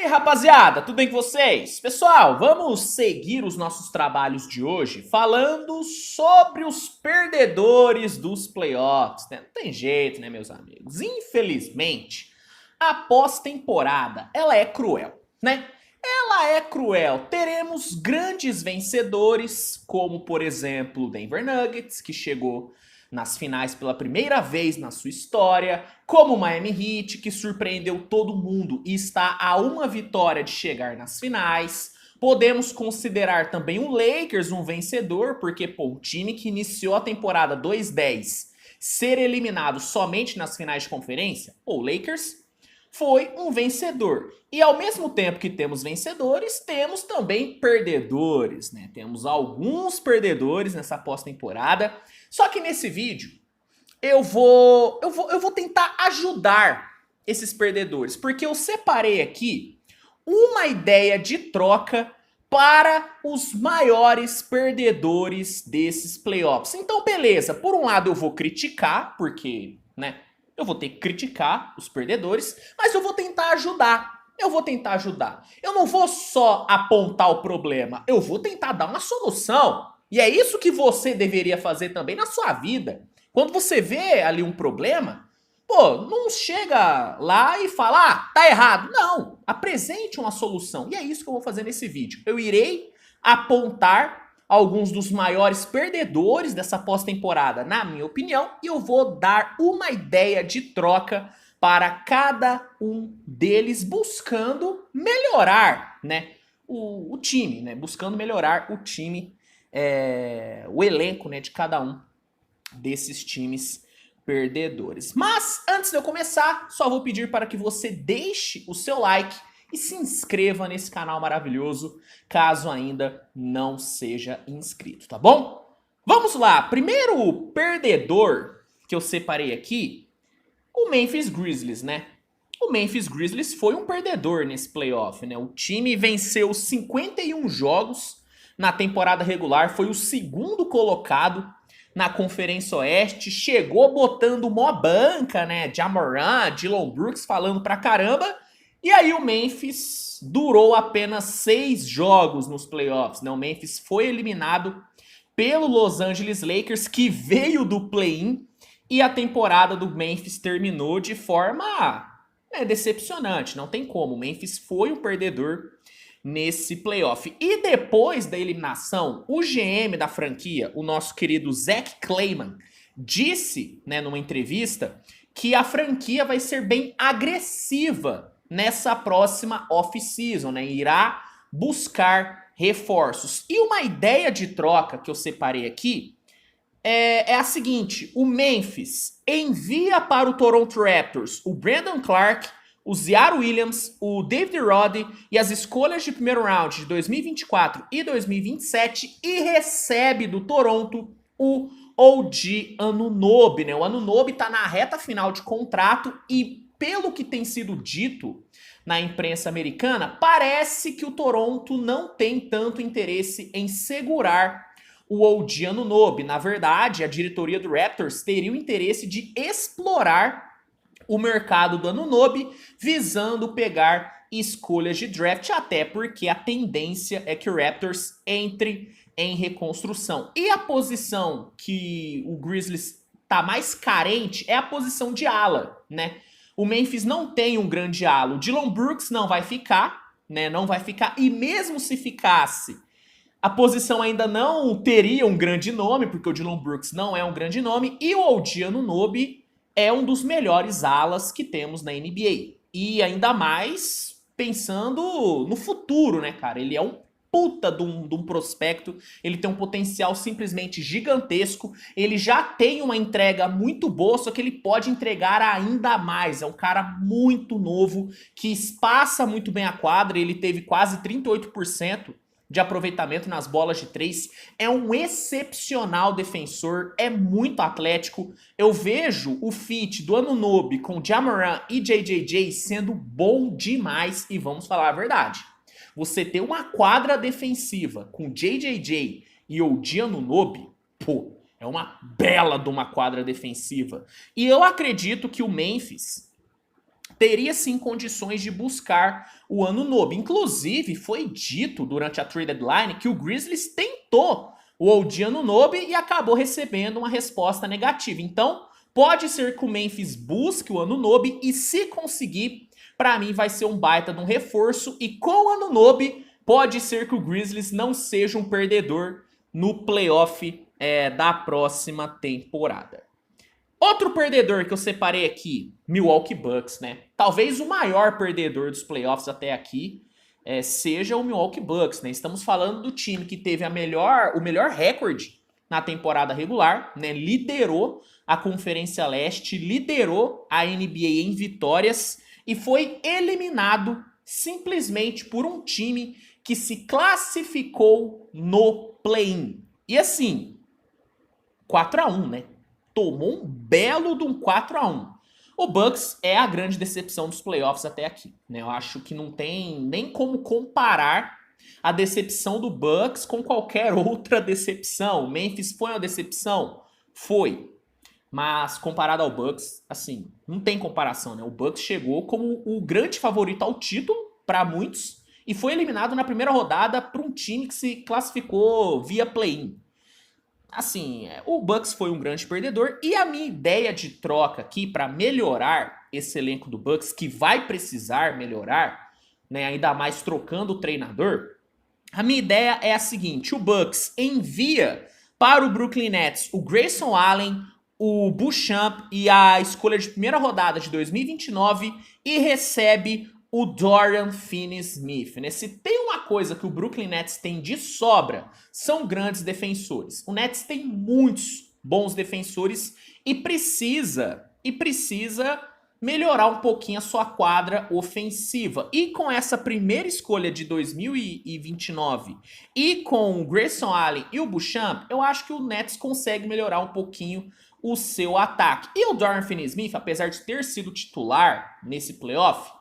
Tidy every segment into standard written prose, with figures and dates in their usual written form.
aí, rapaziada, tudo bem com vocês? Pessoal, vamos seguir os nossos trabalhos de hoje falando sobre os perdedores dos playoffs, né? Não tem jeito, né, meus amigos? Infelizmente, a pós-temporada, ela é cruel, né? Ela é cruel. Teremos grandes vencedores, como, por exemplo, o Denver Nuggets, que chegou nas finais pela primeira vez na sua história, como o Miami Heat, que surpreendeu todo mundo e está a uma vitória de chegar nas finais. Podemos considerar também o Lakers um vencedor, porque pô, o time que iniciou a temporada 2-10 ser eliminado somente nas finais de conferência, o Lakers foi um vencedor. E ao mesmo tempo que temos vencedores, temos também perdedores, né? Temos alguns perdedores nessa pós-temporada. Só que nesse vídeo eu vou tentar ajudar esses perdedores, porque eu separei aqui uma ideia de troca para os maiores perdedores desses playoffs. Então, beleza, por um lado eu vou criticar, porque, né, eu vou ter que criticar os perdedores, mas eu vou tentar ajudar. Eu não vou só apontar o problema, eu vou tentar dar uma solução. E é isso que você deveria fazer também na sua vida. Quando você vê ali um problema, pô, não chega lá e fala, ah, tá errado. Não, apresente uma solução. E é isso que eu vou fazer nesse vídeo. Eu irei apontar alguns dos maiores perdedores dessa pós-temporada, na minha opinião, e eu vou dar uma ideia de troca para cada um deles, buscando melhorar, né, o time, né, buscando melhorar o time, o elenco, né, de cada um desses times perdedores. Mas, antes de eu começar, só vou pedir para que você deixe o seu like e se inscreva nesse canal maravilhoso, caso ainda não seja inscrito, tá bom? Vamos lá, primeiro perdedor que eu separei aqui, o Memphis Grizzlies, né? O Memphis Grizzlies foi um perdedor nesse playoff, né? O time venceu 51 jogos na temporada regular, foi o segundo colocado na Conferência Oeste, chegou botando mó banca, né? Ja Morant, Dillon Brooks falando pra caramba. E aí o Memphis durou apenas 6 jogos nos playoffs, né? O Memphis foi eliminado pelo Los Angeles Lakers, que veio do play-in, e a temporada do Memphis terminou de forma decepcionante, não tem como. O Memphis foi um perdedor nesse playoff. E depois da eliminação, o GM da franquia, o nosso querido Zach Kleiman, disse, né, numa entrevista, que a franquia vai ser bem agressiva nessa próxima off-season, né? Irá buscar reforços. E uma ideia de troca que eu separei aqui é a seguinte: o Memphis envia para o Toronto Raptors o Brandon Clark, o Ziaire Williams, o David Roddy e as escolhas de primeiro round de 2024 e 2027 e recebe do Toronto o OG Anunoby, né? O Anunoby tá na reta final de contrato e, pelo que tem sido dito na imprensa americana, parece que o Toronto não tem tanto interesse em segurar o OG Anunoby. Na verdade, a diretoria do Raptors teria o interesse de explorar o mercado do Anunoby, visando pegar escolhas de draft, até porque a tendência é que o Raptors entre em reconstrução. E a posição que o Grizzlies tá mais carente é a posição de ala, né? O Memphis não tem um grande ala. O Dillon Brooks não vai ficar, né? Não vai ficar. E mesmo se ficasse, a posição ainda não teria um grande nome, porque o Dillon Brooks não é um grande nome. E o OG Anunoby é um dos melhores alas que temos na NBA. E ainda mais pensando no futuro, né, cara? Ele é um puta de um prospecto, ele tem um potencial simplesmente gigantesco, ele já tem uma entrega muito boa, só que ele pode entregar ainda mais. É um cara muito novo, que espaça muito bem a quadra, ele teve quase 38% de aproveitamento nas bolas de 3, é um excepcional defensor, é muito atlético. Eu vejo o fit do Anunoby com Ja Morant e JJJ sendo bom demais, e vamos falar a verdade. Você ter uma quadra defensiva com JJJ e OG Anunoby, pô, é uma bela de uma quadra defensiva. E eu acredito que o Memphis teria sim condições de buscar o Anunoby. Inclusive, foi dito durante a trade deadline que o Grizzlies tentou o OG Anunoby e acabou recebendo uma resposta negativa. Então, pode ser que o Memphis busque o Anunoby e, se conseguir, para mim vai ser um baita de um reforço. E com o Anunoby, pode ser que o Grizzlies não seja um perdedor no playoff da próxima temporada. Outro perdedor que eu separei aqui, Milwaukee Bucks, né? Talvez o maior perdedor dos playoffs até aqui seja o Milwaukee Bucks, né? Estamos falando do time que teve o melhor recorde na temporada regular, né? Liderou a Conferência Leste, liderou a NBA em vitórias e foi eliminado simplesmente por um time que se classificou no play-in. E assim, 4-1, né? Tomou um belo de um 4-1. O Bucks é a grande decepção dos playoffs até aqui, né? Eu acho que não tem nem como comparar a decepção do Bucks com qualquer outra decepção. O Memphis foi uma decepção? Foi. Mas comparado ao Bucks, assim, não tem comparação, né? O Bucks chegou como o grande favorito ao título para muitos e foi eliminado na primeira rodada por um time que se classificou via play-in. Assim, o Bucks foi um grande perdedor e a minha ideia de troca aqui para melhorar esse elenco do Bucks, que vai precisar melhorar, né, ainda mais trocando o treinador, a minha ideia é a seguinte: o Bucks envia para o Brooklyn Nets o Grayson Allen, o Beauchamp e a escolha de primeira rodada de 2029 e recebe o Dorian Finney-Smith, né? Se tem uma coisa que o Brooklyn Nets tem de sobra, são grandes defensores. O Nets tem muitos bons defensores e precisa melhorar um pouquinho a sua quadra ofensiva. E com essa primeira escolha de 2029 e com o Grayson Allen e o Beauchamp, eu acho que o Nets consegue melhorar um pouquinho o seu ataque. E o Dorian Finney-Smith, apesar de ter sido titular nesse playoff,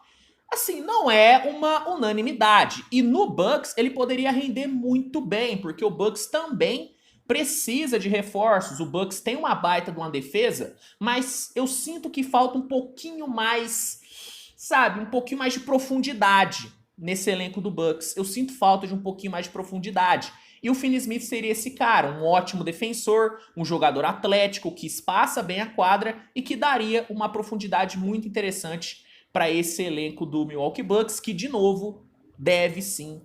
assim, não é uma unanimidade. E no Bucks ele poderia render muito bem, porque o Bucks também precisa de reforços. O Bucks tem uma baita de uma defesa, mas eu sinto que falta um pouquinho mais, sabe, um pouquinho mais de profundidade nesse elenco do Bucks. Eu sinto falta de um pouquinho mais de profundidade. E o Finney-Smith seria esse cara, um ótimo defensor, um jogador atlético que espaça bem a quadra e que daria uma profundidade muito interessante para esse elenco do Milwaukee Bucks, que, de novo, deve sim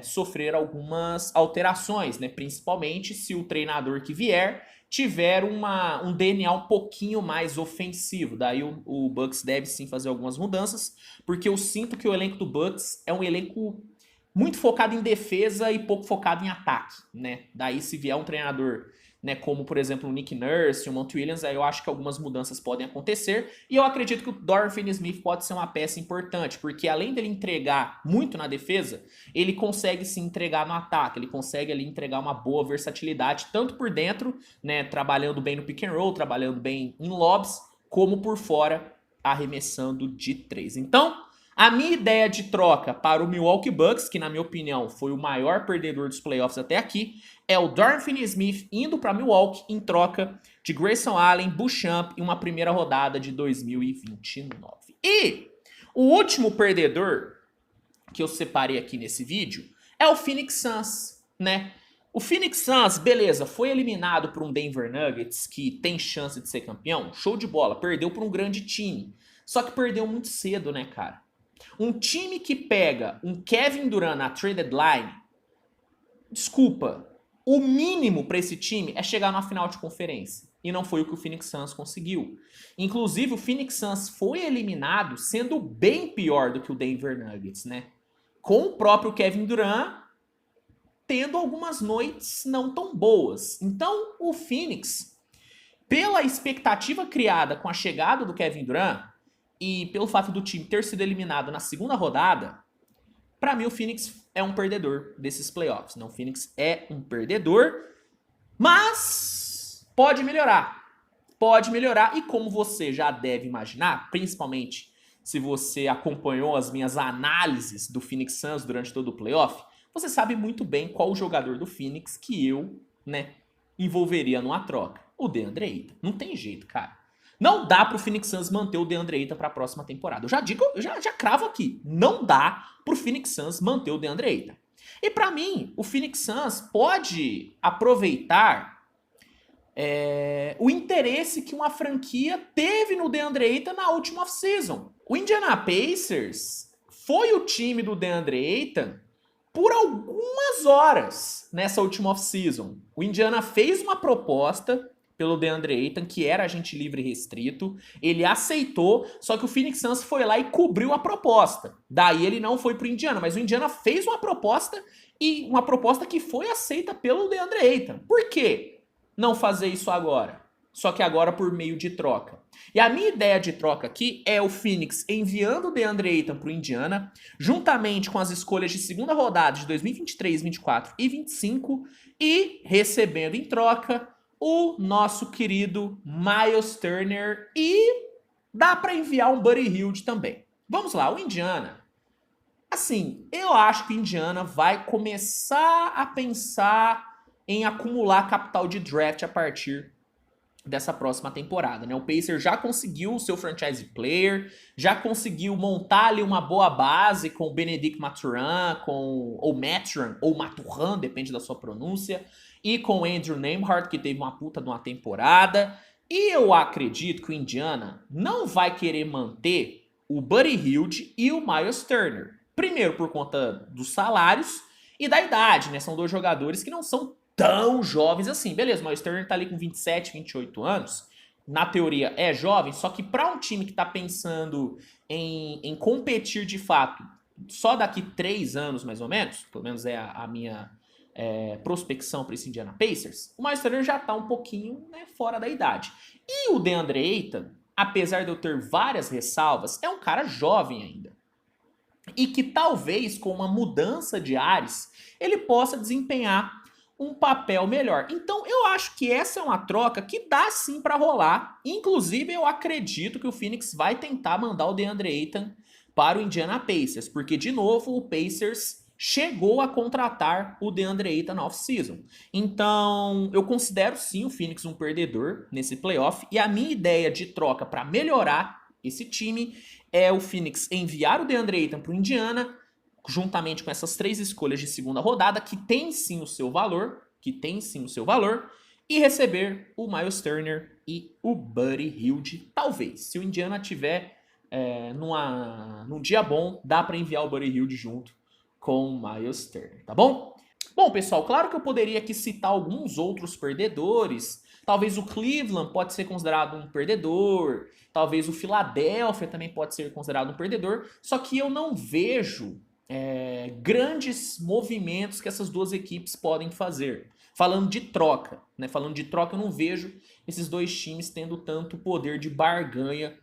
sofrer algumas alterações, né? Principalmente se o treinador que vier tiver um DNA um pouquinho mais ofensivo. Daí o Bucks deve sim fazer algumas mudanças, porque eu sinto que o elenco do Bucks é um elenco muito focado em defesa e pouco focado em ataque, né? Daí se vier um treinador, né, como por exemplo o Nick Nurse, o Monty Williams, aí eu acho que algumas mudanças podem acontecer, e eu acredito que o Dorian Finney-Smith pode ser uma peça importante, porque além dele entregar muito na defesa, ele consegue se entregar no ataque, ele consegue ali entregar uma boa versatilidade, tanto por dentro, né, trabalhando bem no pick and roll, trabalhando bem em lobs, como por fora, arremessando de 3. Então, a minha ideia de troca para o Milwaukee Bucks, que na minha opinião foi o maior perdedor dos playoffs até aqui, é o Dorian Finney-Smith indo para Milwaukee em troca de Grayson Allen, Beauchamp e uma primeira rodada de 2029. E o último perdedor que eu separei aqui nesse vídeo é o Phoenix Suns, né? O Phoenix Suns, beleza, foi eliminado por um Denver Nuggets que tem chance de ser campeão, show de bola, perdeu por um grande time. Só que perdeu muito cedo, né, cara? Um time que pega um Kevin Durant na trade deadline, desculpa, o mínimo para esse time é chegar na final de conferência. E não foi o que o Phoenix Suns conseguiu. Inclusive, o Phoenix Suns foi eliminado sendo bem pior do que o Denver Nuggets, né? Com o próprio Kevin Durant tendo algumas noites não tão boas. Então, o Phoenix, pela expectativa criada com a chegada do Kevin Durant, e pelo fato do time ter sido eliminado na segunda rodada, pra mim o Phoenix é um perdedor desses playoffs. Não, o Phoenix é um perdedor, mas pode melhorar. Pode melhorar e como você já deve imaginar, principalmente se você acompanhou as minhas análises do Phoenix Suns durante todo o playoff, você sabe muito bem qual o jogador do Phoenix que eu, né, envolveria numa troca. O DeAndre Ayton. Não tem jeito, cara. Não dá pro Phoenix Suns manter o DeAndre Ayton pra próxima temporada. Eu já digo, já cravo aqui. Não dá pro Phoenix Suns manter o DeAndre Ayton. E pra mim, o Phoenix Suns pode aproveitar o interesse que uma franquia teve no DeAndre Ayton na última off-season. O Indiana Pacers foi o time do DeAndre Ayton por algumas horas nessa última off-season. O Indiana fez uma proposta pelo DeAndre Ayton, que era agente livre restrito, ele aceitou, só que o Phoenix Suns foi lá e cobriu a proposta. Daí ele não foi pro Indiana, mas o Indiana fez uma proposta, e uma proposta que foi aceita pelo DeAndre Ayton. Por quê não fazer isso agora? Só que agora por meio de troca. E a minha ideia de troca aqui é o Phoenix enviando o DeAndre Ayton pro Indiana, juntamente com as escolhas de segunda rodada de 2023, 24 e 25, e recebendo em troca o nosso querido Miles Turner, e dá para enviar um Buddy Hield também. Vamos lá, o Indiana. Assim, eu acho que o Indiana vai começar a pensar em acumular capital de draft a partir dessa próxima temporada, né? O Pacers já conseguiu o seu franchise player, já conseguiu montar ali uma boa base com o Benedict Mathurin, ou Mathurin, depende da sua pronúncia, e com o Andrew Nembhard, que teve uma puta de uma temporada. E eu acredito que o Indiana não vai querer manter o Buddy Hield e o Miles Turner. Primeiro por conta dos salários e da idade, né? São dois jogadores que não são tão jovens assim. Beleza, o Miles Turner tá ali com 27, 28 anos. Na teoria é jovem, só que para um time que tá pensando em competir de fato só daqui 3 anos mais ou menos, pelo menos é a minha prospecção para esse Indiana Pacers, o Miles Turner já tá um pouquinho, né, fora da idade. E o DeAndre Ayton, apesar de eu ter várias ressalvas, é um cara jovem ainda. E que talvez com uma mudança de ares ele possa desempenhar um papel melhor. Então eu acho que essa é uma troca que dá sim para rolar. Inclusive eu acredito que o Phoenix vai tentar mandar o DeAndre Ayton para o Indiana Pacers, porque de novo o Pacers chegou a contratar o DeAndre Ayton na off-season. Então eu considero sim o Phoenix um perdedor nesse playoff, e a minha ideia de troca para melhorar esse time é o Phoenix enviar o DeAndre Ayton para o Indiana, juntamente com essas 3 escolhas de segunda rodada, que tem sim o seu valor, e receber o Miles Turner e o Buddy Hield. Talvez, se o Indiana tiver num dia bom, dá para enviar o Buddy Hield junto com o Miles Turner, tá bom? Bom, pessoal, claro que eu poderia aqui citar alguns outros perdedores. Talvez o Cleveland pode ser considerado um perdedor, talvez o Philadelphia também pode ser considerado um perdedor, só que eu não vejo grandes movimentos que essas duas equipes podem fazer. Falando de troca, né? Falando de troca, eu não vejo esses dois times tendo tanto poder de barganha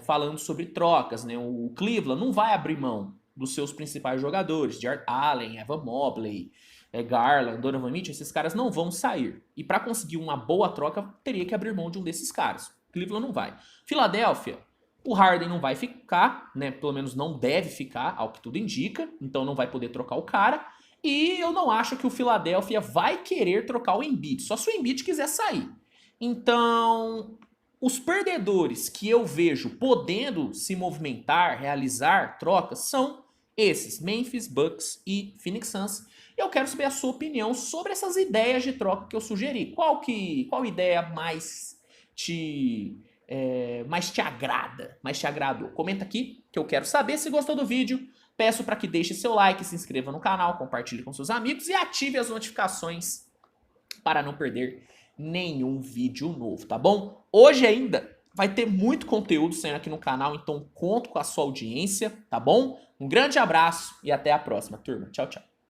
falando sobre trocas, né? O Cleveland não vai abrir mão dos seus principais jogadores, Jarrett Allen, Evan Mobley, Garland, Donovan Mitchell, esses caras não vão sair. E para conseguir uma boa troca, teria que abrir mão de um desses caras. Cleveland não vai. Philadelphia, o Harden não vai ficar, né? Pelo menos não deve ficar, ao que tudo indica. Então não vai poder trocar o cara. E eu não acho que o Philadelphia vai querer trocar o Embiid, só se o Embiid quiser sair. Então, os perdedores que eu vejo podendo se movimentar, realizar trocas, são esses, Memphis, Bucks e Phoenix Suns. Eu quero saber a sua opinião sobre essas ideias de troca que eu sugeri. Qual ideia mais te agrada, mais te agradou? Comenta aqui que eu quero saber. Se gostou do vídeo, peço para que deixe seu like, se inscreva no canal, compartilhe com seus amigos e ative as notificações para não perder nenhum vídeo novo, tá bom? Hoje ainda vai ter muito conteúdo saindo aqui no canal, então conto com a sua audiência, tá bom? Um grande abraço e até a próxima, turma. Tchau, tchau.